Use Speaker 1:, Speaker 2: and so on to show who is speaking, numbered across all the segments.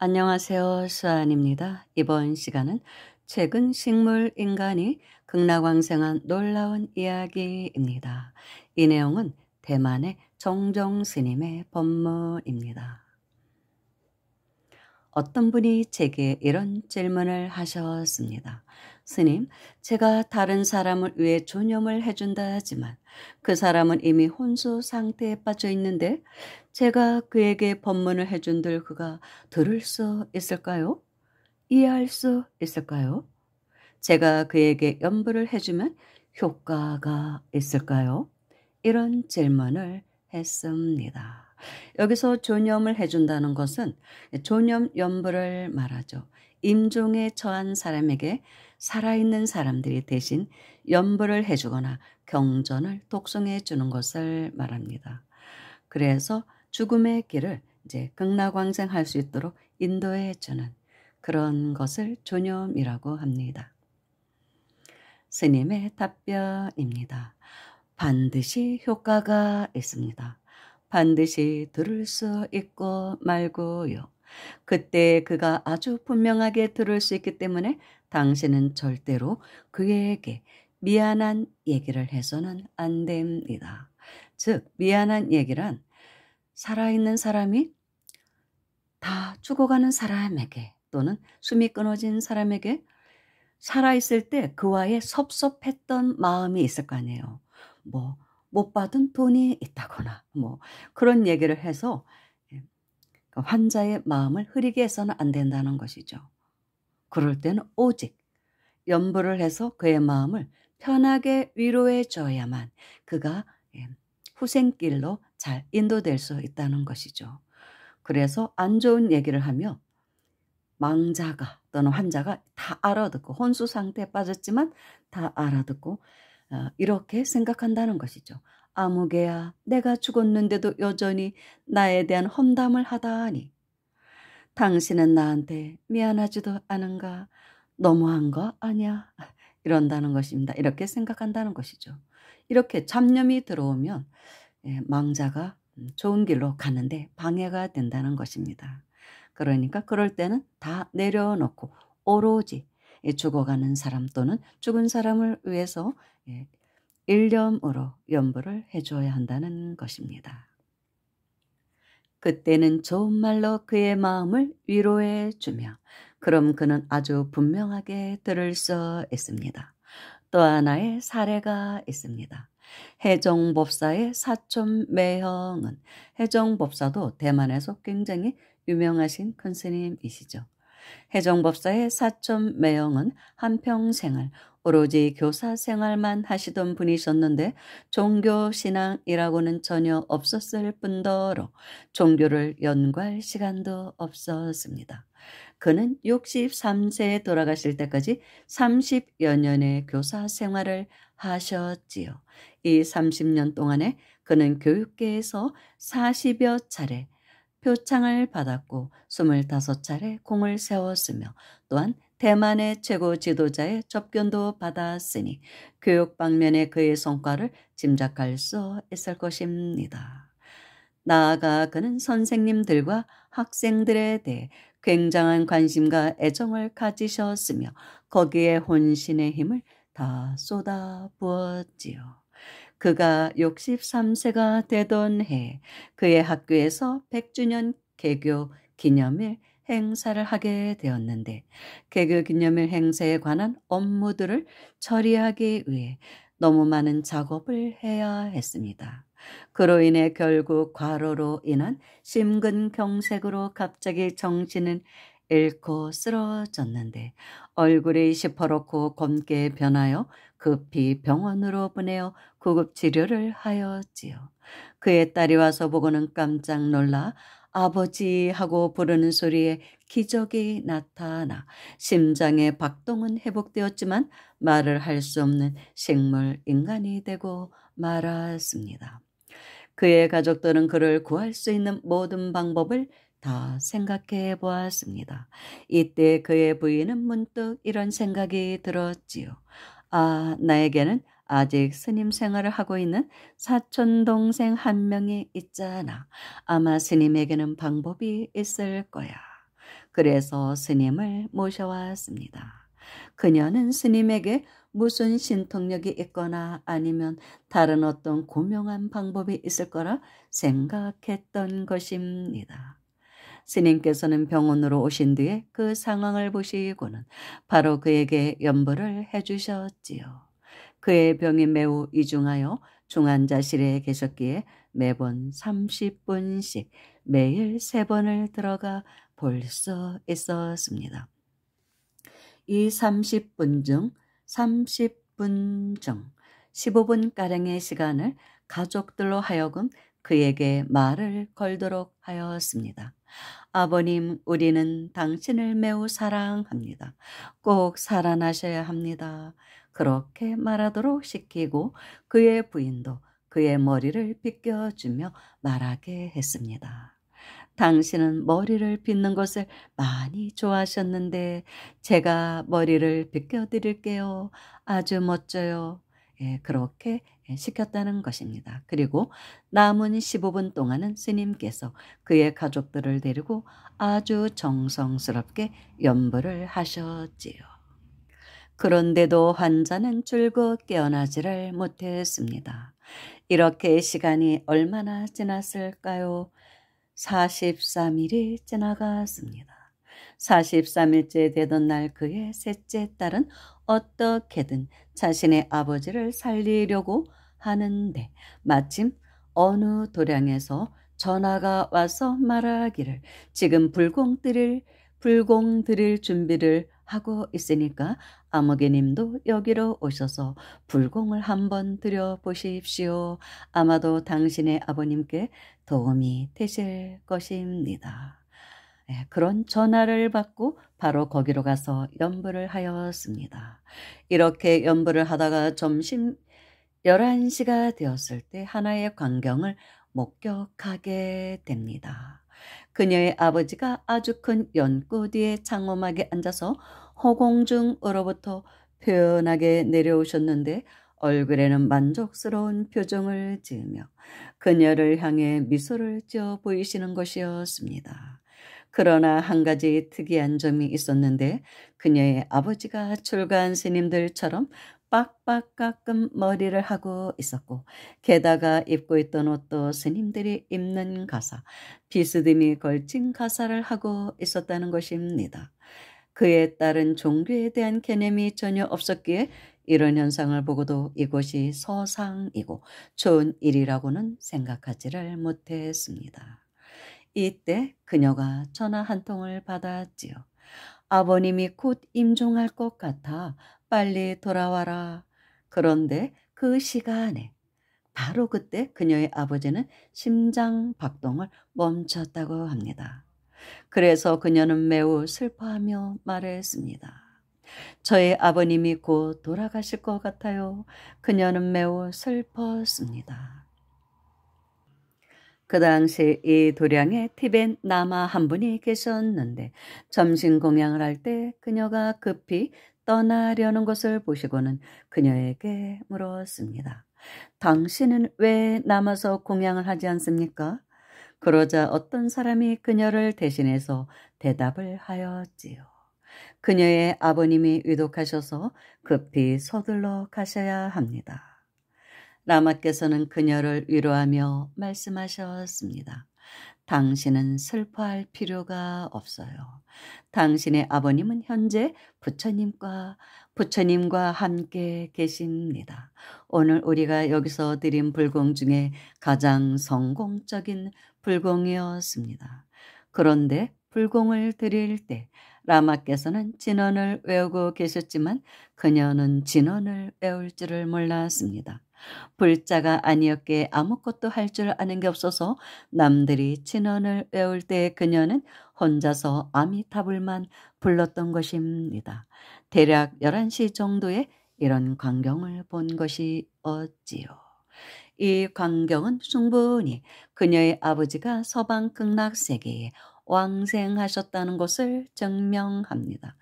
Speaker 1: 안녕하세요. 수아입니다. 이번 시간은 최근 식물 인간이 극락왕생한 놀라운 이야기입니다. 이 내용은 대만의 정종 스님의 법문입니다. 어떤 분이 제게 이런 질문을 하셨습니다. 스님, 제가 다른 사람을 위해 존염을 해준다 하지만 그 사람은 이미 혼수 상태에 빠져 있는데 제가 그에게 법문을 해준들 그가 들을 수 있을까요? 이해할 수 있을까요? 제가 그에게 염불을 해주면 효과가 있을까요? 이런 질문을 했습니다. 여기서 존염을 해준다는 것은 존염 염불을 말하죠. 임종에 처한 사람에게 살아있는 사람들이 대신 염불을 해주거나 경전을 독송해 주는 것을 말합니다. 그래서 죽음의 길을 이제 극락왕생할 수 있도록 인도해 주는 그런 것을 존염이라고 합니다. 스님의 답변입니다. 반드시 효과가 있습니다. 반드시 들을 수 있고 말고요. 그때 그가 아주 분명하게 들을 수 있기 때문에 당신은 절대로 그에게 미안한 얘기를 해서는 안 됩니다. 즉, 미안한 얘기란 살아있는 사람이 다 죽어가는 사람에게 또는 숨이 끊어진 사람에게 살아있을 때 그와의 섭섭했던 마음이 있을 거 아니에요. 못 받은 돈이 있다거나 그런 얘기를 해서 그 환자의 마음을 흐리게 해서는 안 된다는 것이죠. 그럴 때는 오직 염불을 해서 그의 마음을 편하게 위로해 줘야만 그가 후생길로 잘 인도될 수 있다는 것이죠. 그래서 안 좋은 얘기를 하며 망자가 또는 환자가 다 알아듣고 혼수 상태에 빠졌지만 다 알아듣고 이렇게 생각한다는 것이죠. 아무개야, 내가 죽었는데도 여전히 나에 대한 험담을 하다니. 당신은 나한테 미안하지도 않은가? 너무한 거 아니야? 이런다는 것입니다. 이렇게 생각한다는 것이죠. 이렇게 잡념이 들어오면 망자가 좋은 길로 가는데 방해가 된다는 것입니다. 그러니까 그럴 때는 다 내려놓고 오로지 죽어가는 사람 또는 죽은 사람을 위해서 일념으로 염불을 해줘야 한다는 것입니다. 그때는 좋은 말로 그의 마음을 위로해 주며 그럼 그는 아주 분명하게 들을 수 있습니다. 또 하나의 사례가 있습니다. 해종법사의 사촌 매형은 해종법사도 대만에서 굉장히 유명하신 큰 스님이시죠. 해종법사의 사촌 매형은 한평생을 오로지 교사 생활만 하시던 분이셨는데 종교 신앙이라고는 전혀 없었을 뿐더러 종교를 연구할 시간도 없었습니다. 그는 63세에 돌아가실 때까지 30여 년의 교사 생활을 하셨지요. 이 30년 동안에 그는 교육계에서 40여 차례 표창을 받았고 25차례 공을 세웠으며 또한 대만의 최고 지도자의 접견도 받았으니 교육 방면의 그의 성과를 짐작할 수 있을 것입니다. 나아가 그는 선생님들과 학생들에 대해 굉장한 관심과 애정을 가지셨으며 거기에 혼신의 힘을 다 쏟아 부었지요. 그가 63세가 되던 해 그의 학교에서 100주년 개교 기념일 행사를 하게 되었는데 개교 기념일 행사에 관한 업무들을 처리하기 위해 너무 많은 작업을 해야 했습니다. 그로 인해 결국 과로로 인한 심근경색으로 갑자기 정신은 잃고 쓰러졌는데 얼굴이 시퍼렇고 검게 변하여 급히 병원으로 보내어 구급 치료를 하였지요. 그의 딸이 와서 보고는 깜짝 놀라 아버지 하고 부르는 소리에 기적이 나타나 심장의 박동은 회복되었지만 말을 할 수 없는 식물 인간이 되고 말았습니다. 그의 가족들은 그를 구할 수 있는 모든 방법을 다 생각해 보았습니다. 이때 그의 부인은 문득 이런 생각이 들었지요. 아, 나에게는 아직 스님 생활을 하고 있는 사촌 동생 한 명이 있잖아. 아마 스님에게는 방법이 있을 거야. 그래서 스님을 모셔왔습니다. 그녀는 스님에게 무슨 신통력이 있거나 아니면 다른 어떤 고명한 방법이 있을 거라 생각했던 것입니다. 스님께서는 병원으로 오신 뒤에 그 상황을 보시고는 바로 그에게 염불을 해주셨지요. 그의 병이 매우 이중하여 중환자실에 계셨기에 매번 30분씩 매일 3번을 들어가 볼 수 있었습니다. 이 30분 중 15분가량의 시간을 가족들로 하여금 그에게 말을 걸도록 하였습니다. 아버님, 우리는 당신을 매우 사랑합니다. 꼭 살아나셔야 합니다. 그렇게 말하도록 시키고 그의 부인도 그의 머리를 빗겨주며 말하게 했습니다. 당신은 머리를 빗는 것을 많이 좋아하셨는데 제가 머리를 빗겨드릴게요. 아주 멋져요. 그렇게 시켰다는 것입니다. 그리고 남은 15분 동안은 스님께서 그의 가족들을 데리고 아주 정성스럽게 염불을 하셨지요. 그런데도 환자는 줄곧 깨어나지를 못했습니다. 이렇게 시간이 얼마나 지났을까요? 43일이 지나갔습니다. 43일째 되던 날 그의 셋째 딸은 어떻게든 자신의 아버지를 살리려고 하는데 마침 어느 도량에서 전화가 와서 말하기를 지금 불공 드릴 준비를 하고 있으니까 아무개님도 여기로 오셔서 불공을 한번 드려보십시오. 아마도 당신의 아버님께 도움이 되실 것입니다. 그런 전화를 받고 바로 거기로 가서 염불을 하였습니다. 이렇게 염불을 하다가 점심 11시가 되었을 때 하나의 광경을 목격하게 됩니다. 그녀의 아버지가 아주 큰 연꽃 뒤에 창호막에 앉아서 허공중으로부터 편하게 내려오셨는데 얼굴에는 만족스러운 표정을 지으며 그녀를 향해 미소를 지어 보이시는 것이었습니다. 그러나 한 가지 특이한 점이 있었는데 그녀의 아버지가 출가한 스님들처럼 빡빡 깎은 머리를 하고 있었고 게다가 입고 있던 옷도 스님들이 입는 가사, 비스듬히 걸친 가사를 하고 있었다는 것입니다. 그에 따른 종교에 대한 개념이 전혀 없었기에 이런 현상을 보고도 이것이 서상이고 좋은 일이라고는 생각하지를 못했습니다. 이때 그녀가 전화 한 통을 받았지요. 아버님이 곧 임종할 것 같아 빨리 돌아와라. 그런데 그 시간에 바로 그때 그녀의 아버지는 심장 박동을 멈췄다고 합니다. 그래서 그녀는 매우 슬퍼하며 말했습니다. 저의 아버님이 곧 돌아가실 것 같아요. 그녀는 매우 슬펐습니다. 그 당시 이 도량에 티벳 남아 한 분이 계셨는데 점심 공양을 할 때 그녀가 급히 떠나려는 것을 보시고는 그녀에게 물었습니다. 당신은 왜 남아서 공양을 하지 않습니까? 그러자 어떤 사람이 그녀를 대신해서 대답을 하였지요. 그녀의 아버님이 위독하셔서 급히 서둘러 가셔야 합니다. 라마께서는 그녀를 위로하며 말씀하셨습니다. 당신은 슬퍼할 필요가 없어요. 당신의 아버님은 현재 부처님과 함께 계십니다. 오늘 우리가 여기서 드린 불공 중에 가장 성공적인 불공이었습니다. 그런데 불공을 드릴 때 라마께서는 진언을 외우고 계셨지만 그녀는 진언을 외울 줄을 몰랐습니다. 불자가 아니었기에 아무것도 할 줄 아는 게 없어서 남들이 진언을 외울 때 그녀는 혼자서 아미타불만 불렀던 것입니다. 대략 11시 정도에 이런 광경을 본 것이었지요. 이 광경은 충분히 그녀의 아버지가 서방 극락세계에 왕생하셨다는 것을 증명합니다.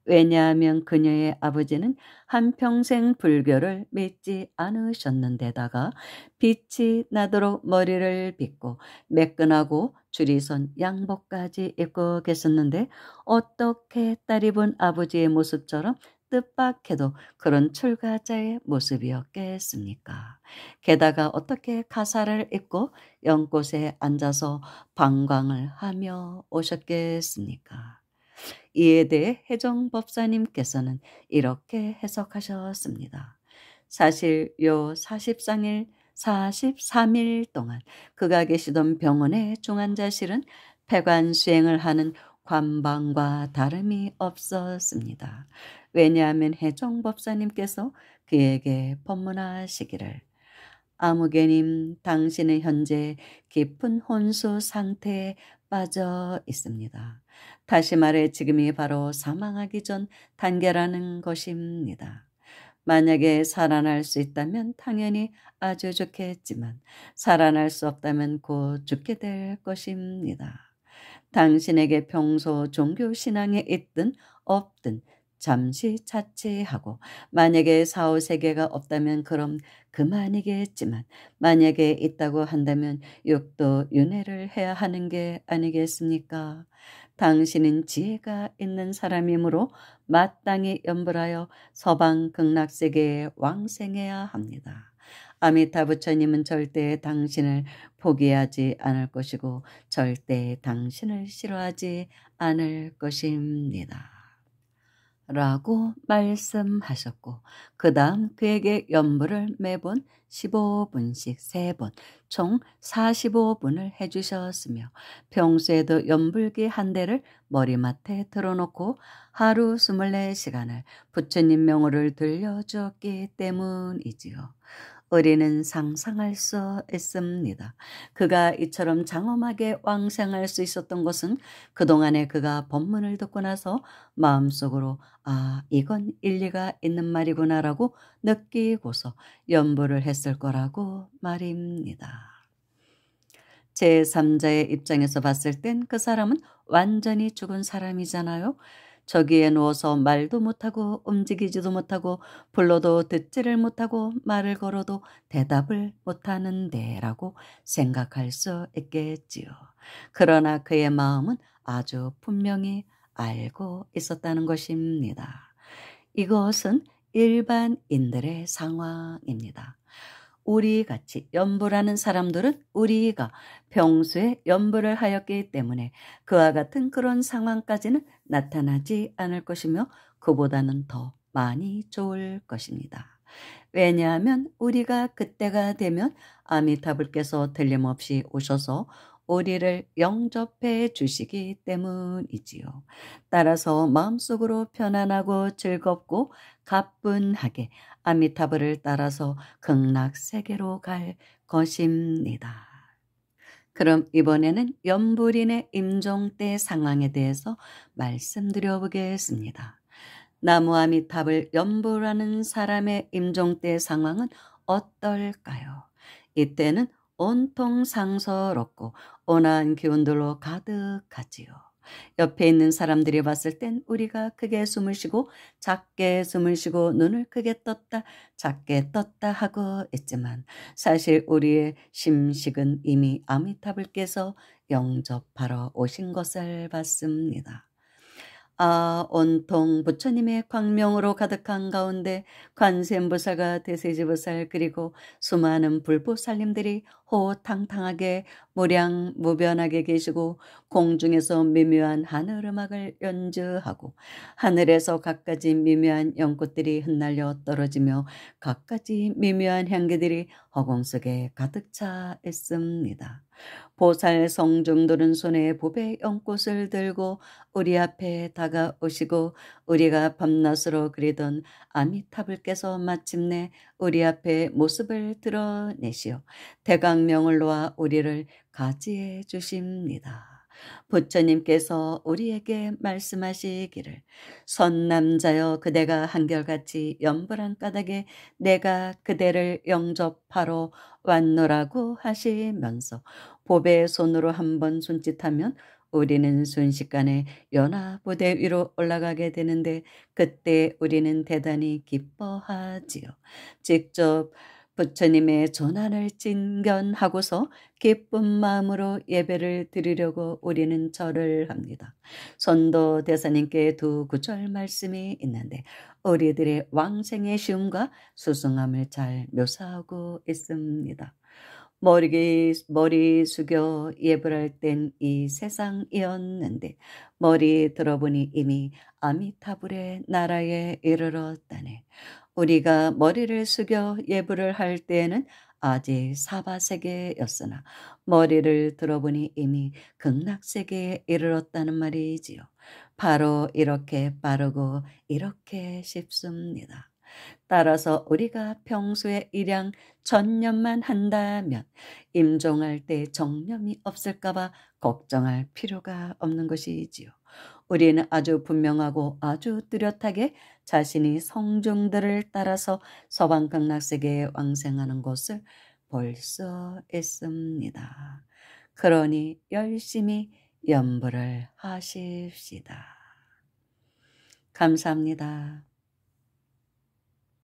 Speaker 1: 왜냐하면 그녀의 아버지는 한평생 불교를 믿지 않으셨는데다가 빛이 나도록 머리를 빗고 매끈하고 줄이 선 양복까지 입고 계셨는데 어떻게 딸이 본 아버지의 모습처럼 뜻밖에도 그런 출가자의 모습이었겠습니까? 게다가 어떻게 가사를 입고 연꽃에 앉아서 방광을 하며 오셨겠습니까? 이에 대해 혜정 법사님께서는 이렇게 해석하셨습니다. 사실 요 43일 동안 그가 계시던 병원의 중환자실은 폐관 수행을 하는 관방과 다름이 없었습니다. 왜냐하면 혜정 법사님께서 그에게 법문하시기를 아무개님, 당신은 현재 깊은 혼수 상태에 빠져 있습니다. 다시 말해 지금이 바로 사망하기 전 단계라는 것입니다. 만약에 살아날 수 있다면 당연히 아주 좋겠지만 살아날 수 없다면 곧 죽게 될 것입니다. 당신에게 평소 종교 신앙에 있든 없든 잠시 자체하고 만약에 사후세계가 없다면 그럼 그만이겠지만 만약에 있다고 한다면 육도 윤회를 해야 하는 게 아니겠습니까? 당신은 지혜가 있는 사람이므로 마땅히 염불하여 서방 극락세계에 왕생해야 합니다. 아미타 부처님은 절대 당신을 포기하지 않을 것이고 절대 당신을 싫어하지 않을 것입니다. 라고 말씀하셨고 그 다음 그에게 연불을 매번 15분씩 3번 총 45분을 해주셨으며 평소에도 연불기 한 대를 머리맡에 틀어놓고 하루 24시간을 부처님 명호를 들려주었기 때문이지요. 우리는 상상할 수 있습니다. 그가 이처럼 장엄하게 왕생할 수 있었던 것은 그동안에 그가 법문을 듣고 나서 마음속으로 아, 이건 일리가 있는 말이구나라고 느끼고서 연부를 했을 거라고 말입니다. 제3자의 입장에서 봤을 땐 그 사람은 완전히 죽은 사람이잖아요. 저기에 누워서 말도 못하고 움직이지도 못하고 불러도 듣지를 못하고 말을 걸어도 대답을 못하는데 라고 생각할 수 있겠지요. 그러나 그의 마음은 아주 분명히 알고 있었다는 것입니다. 이것은 일반인들의 상황입니다. 우리같이 연불하는 사람들은 우리가 평소에 연불을 하였기 때문에 그와 같은 그런 상황까지는 나타나지 않을 것이며 그보다는 더 많이 좋을 것입니다. 왜냐하면 우리가 그때가 되면 아미타불께서 틀림없이 오셔서 우리를 영접해 주시기 때문이지요. 따라서 마음속으로 편안하고 즐겁고 가뿐하게 아미타불을 따라서 극락세계로 갈 것입니다. 그럼 이번에는 연불인의 임종 때 상황에 대해서 말씀드려 보겠습니다. 나무 아미타불 연불하는 사람의 임종 때 상황은 어떨까요? 이때는 온통 상서롭고 온화한 기운들로 가득하지요. 옆에 있는 사람들이 봤을 땐 우리가 크게 숨을 쉬고 작게 숨을 쉬고 눈을 크게 떴다 작게 떴다 하고 있지만 사실 우리의 심식은 이미 아미타불께서 영접하러 오신 것을 봤습니다. 아, 온통 부처님의 광명으로 가득한 가운데 관세음보살과 대세지보살 그리고 수많은 불보살님들이 호탕탕하게 무량무변하게 계시고 공중에서 미묘한 하늘음악을 연주하고 하늘에서 갖가지 미묘한 연꽃들이 흩날려 떨어지며 갖가지 미묘한 향기들이 허공 속에 가득 차 있습니다. 보살 성중들은 손에 보배 연꽃을 들고 우리 앞에 다가오시고 우리가 밤낮으로 그리던 아미타불께서 마침내 우리 앞에 모습을 드러내시어 대강명을 놓아 우리를 가지해 주십니다. 부처님께서 우리에게 말씀하시기를 선남자여 그대가 한결같이 연불한 까닭에 내가 그대를 영접하러 왔노라고 하시면서 보배의 손으로 한번 손짓하면 우리는 순식간에 연화부대 위로 올라가게 되는데 그때 우리는 대단히 기뻐하지요. 직접 부처님의 전환을 진견하고서 기쁜 마음으로 예배를 드리려고 우리는 절을 합니다. 선도 대사님께 두 구절 말씀이 있는데 우리들의 왕생의 시움과 수승함을 잘 묘사하고 있습니다. 머리 숙여 예불할 땐 이 세상이었는데 머리 들어보니 이미 아미타불의 나라에 이르렀다네. 우리가 머리를 숙여 예불을 할 때에는 아직 사바세계였으나 머리를 들어보니 이미 극락세계에 이르렀다는 말이지요. 바로 이렇게 빠르고 이렇게 쉽습니다. 따라서 우리가 평소에 일양 전념만 한다면 임종할 때 정념이 없을까봐 걱정할 필요가 없는 것이지요. 우리는 아주 분명하고 아주 뚜렷하게 자신이 성중들을 따라서 서방극락세계에 왕생하는 것을 볼 수 있습니다. 그러니 열심히 연불을 하십시다. 감사합니다.